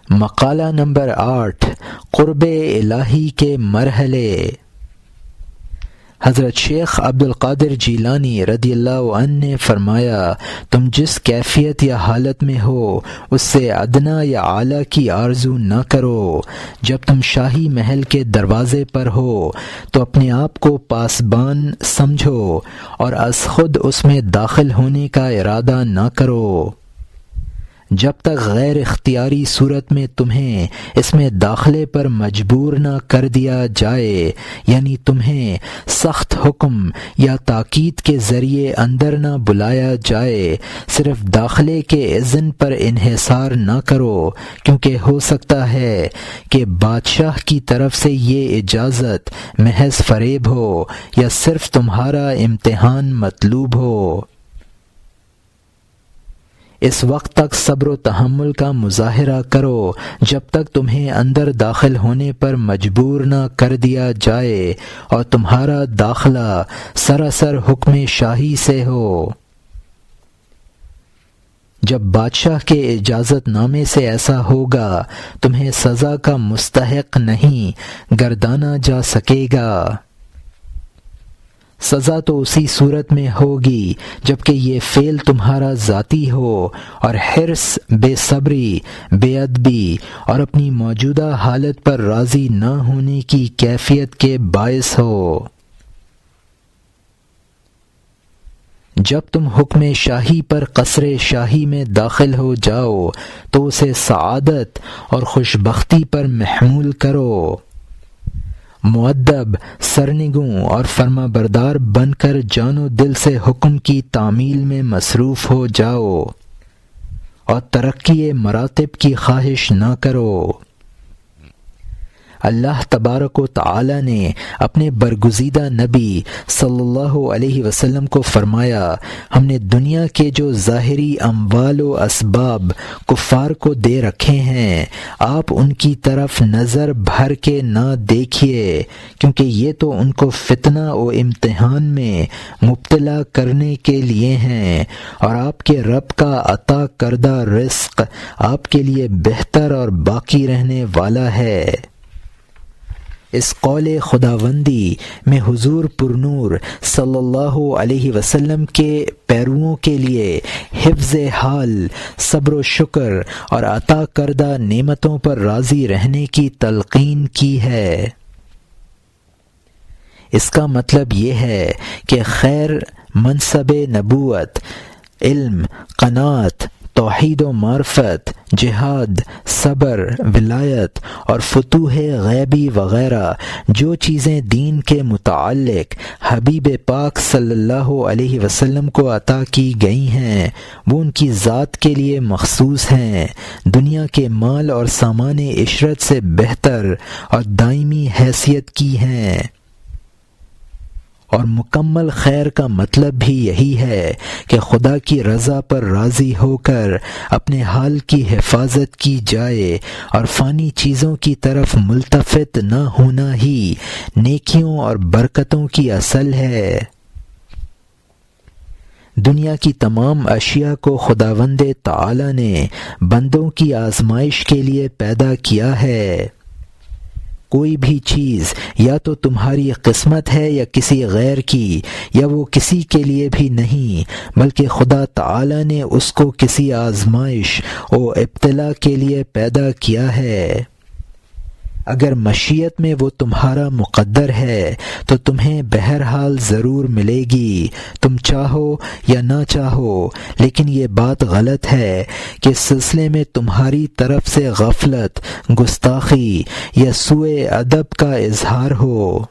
مقالہ نمبر 8 قرب الہی کے مرحلے۔ حضرت شیخ عبد القادر جیلانی رضی اللہ عنہ نے فرمایا، تم جس کیفیت یا حالت میں ہو اس سے ادنا یا اعلیٰ کی آرزو نہ کرو۔ جب تم شاہی محل کے دروازے پر ہو تو اپنے آپ کو پاسبان سمجھو اور از خود اس میں داخل ہونے کا ارادہ نہ کرو۔ جب تک غیر اختیاری صورت میں تمہیں اس میں داخلے پر مجبور نہ کر دیا جائے، یعنی تمہیں سخت حکم یا تاکید کے ذریعے اندر نہ بلایا جائے، صرف داخلے کے اذن پر انحصار نہ کرو، کیونکہ ہو سکتا ہے کہ بادشاہ کی طرف سے یہ اجازت محض فریب ہو یا صرف تمہارا امتحان مطلوب ہو۔ اس وقت تک صبر و تحمل کا مظاہرہ کرو جب تک تمہیں اندر داخل ہونے پر مجبور نہ کر دیا جائے اور تمہارا داخلہ سراسر حکم شاہی سے ہو۔ جب بادشاہ کے اجازت نامے سے ایسا ہوگا تمہیں سزا کا مستحق نہیں گردانا جا سکے گا۔ سزا تو اسی صورت میں ہوگی جب کہ یہ فعل تمہارا ذاتی ہو اور حرص، بے صبری، بے ادبی اور اپنی موجودہ حالت پر راضی نہ ہونے کی کیفیت کے باعث ہو۔ جب تم حکم شاہی پر قصر شاہی میں داخل ہو جاؤ تو اسے سعادت اور خوشبختی پر محمول کرو۔ مؤدب، سرنگوں اور فرما بردار بن کر جان و دل سے حکم کی تعمیل میں مصروف ہو جاؤ اور ترقی مراتب کی خواہش نہ کرو۔ اللہ تبارک و تعالی نے اپنے برگزیدہ نبی صلی اللہ علیہ وسلم کو فرمایا، ہم نے دنیا کے جو ظاہری اموال و اسباب کفار کو دے رکھے ہیں، آپ ان کی طرف نظر بھر کے نہ دیکھیے، کیونکہ یہ تو ان کو فتنہ و امتحان میں مبتلا کرنے کے لیے ہیں، اور آپ کے رب کا عطا کردہ رزق آپ کے لیے بہتر اور باقی رہنے والا ہے۔ اس قول خداوندی میں حضور پرنور صلی اللہ علیہ وسلم کے پیرووں کے لیے حفظ حال، صبر و شکر اور عطا کردہ نعمتوں پر راضی رہنے کی تلقین کی ہے۔ اس کا مطلب یہ ہے کہ خیر، منصب نبوت، علم، قناعت، توحید و معرفت، جہاد، صبر، ولایت اور فتوح غیبی وغیرہ جو چیزیں دین کے متعلق حبیب پاک صلی اللہ علیہ وسلم کو عطا کی گئی ہیں وہ ان کی ذات کے لیے مخصوص ہیں، دنیا کے مال اور سامان عشرت سے بہتر اور دائمی حیثیت کی ہیں۔ اور مکمل خیر کا مطلب بھی یہی ہے کہ خدا کی رضا پر راضی ہو کر اپنے حال کی حفاظت کی جائے اور فانی چیزوں کی طرف ملتفت نہ ہونا ہی نیکیوں اور برکتوں کی اصل ہے۔ دنیا کی تمام اشیاء کو خداوند تعالی نے بندوں کی آزمائش کے لیے پیدا کیا ہے۔ کوئی بھی چیز یا تو تمہاری قسمت ہے یا کسی غیر کی، یا وہ کسی کے لیے بھی نہیں، بلکہ خدا تعالی نے اس کو کسی آزمائش و ابتلا کے لیے پیدا کیا ہے۔ اگر مشیت میں وہ تمہارا مقدر ہے تو تمہیں بہرحال ضرور ملے گی، تم چاہو یا نہ چاہو، لیکن یہ بات غلط ہے کہ اس سلسلے میں تمہاری طرف سے غفلت، گستاخی یا سوء ادب کا اظہار ہو۔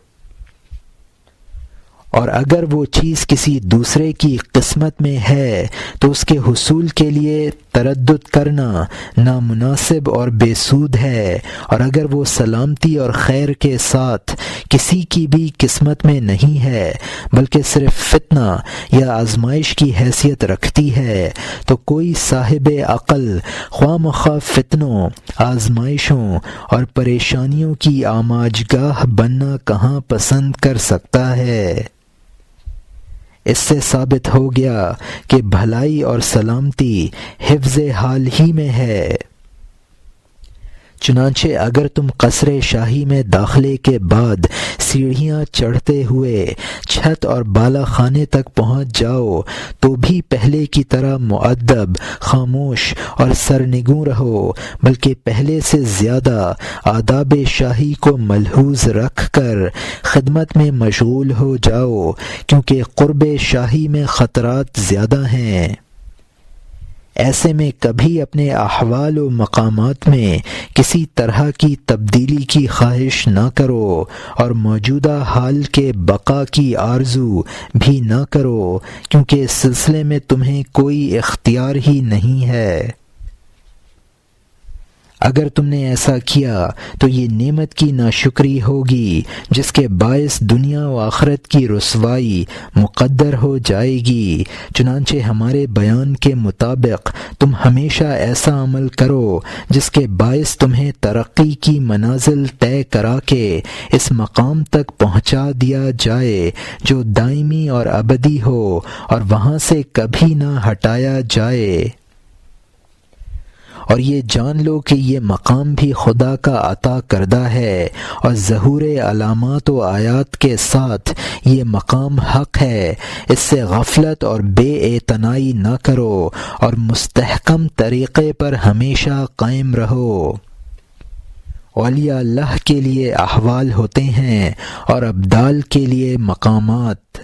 اور اگر وہ چیز کسی دوسرے کی قسمت میں ہے تو اس کے حصول کے لیے تردد کرنا نامناسب اور بے سود ہے، اور اگر وہ سلامتی اور خیر کے ساتھ کسی کی بھی قسمت میں نہیں ہے بلکہ صرف فتنہ یا آزمائش کی حیثیت رکھتی ہے تو کوئی صاحب عقل خواہ مخواہ فتنوں، آزمائشوں اور پریشانیوں کی آماجگاہ بننا کہاں پسند کر سکتا ہے۔ اس سے ثابت ہو گیا کہ بھلائی اور سلامتی حفظ حال ہی میں ہے۔ چنانچہ اگر تم قصر شاہی میں داخلے کے بعد سیڑھیاں چڑھتے ہوئے چھت اور بالا خانے تک پہنچ جاؤ تو بھی پہلے کی طرح مؤدب، خاموش اور سرنگوں رہو، بلکہ پہلے سے زیادہ آداب شاہی کو ملحوظ رکھ کر خدمت میں مشغول ہو جاؤ، کیونکہ قرب شاہی میں خطرات زیادہ ہیں۔ ایسے میں کبھی اپنے احوال و مقامات میں کسی طرح کی تبدیلی کی خواہش نہ کرو اور موجودہ حال کے بقا کی آرزو بھی نہ کرو، کیونکہ اس سلسلے میں تمہیں کوئی اختیار ہی نہیں ہے۔ اگر تم نے ایسا کیا تو یہ نعمت کی ناشکری ہوگی جس کے باعث دنیا و آخرت کی رسوائی مقدر ہو جائے گی۔ چنانچہ ہمارے بیان کے مطابق تم ہمیشہ ایسا عمل کرو جس کے باعث تمہیں ترقی کی منازل طے کرا کے اس مقام تک پہنچا دیا جائے جو دائمی اور ابدی ہو اور وہاں سے کبھی نہ ہٹایا جائے۔ اور یہ جان لو کہ یہ مقام بھی خدا کا عطا کردہ ہے، اور ظہور علامات و آیات کے ساتھ یہ مقام حق ہے۔ اس سے غفلت اور بے اعتنائی نہ کرو اور مستحکم طریقے پر ہمیشہ قائم رہو۔ اولیاء اللہ کے لیے احوال ہوتے ہیں اور ابدال کے لیے مقامات۔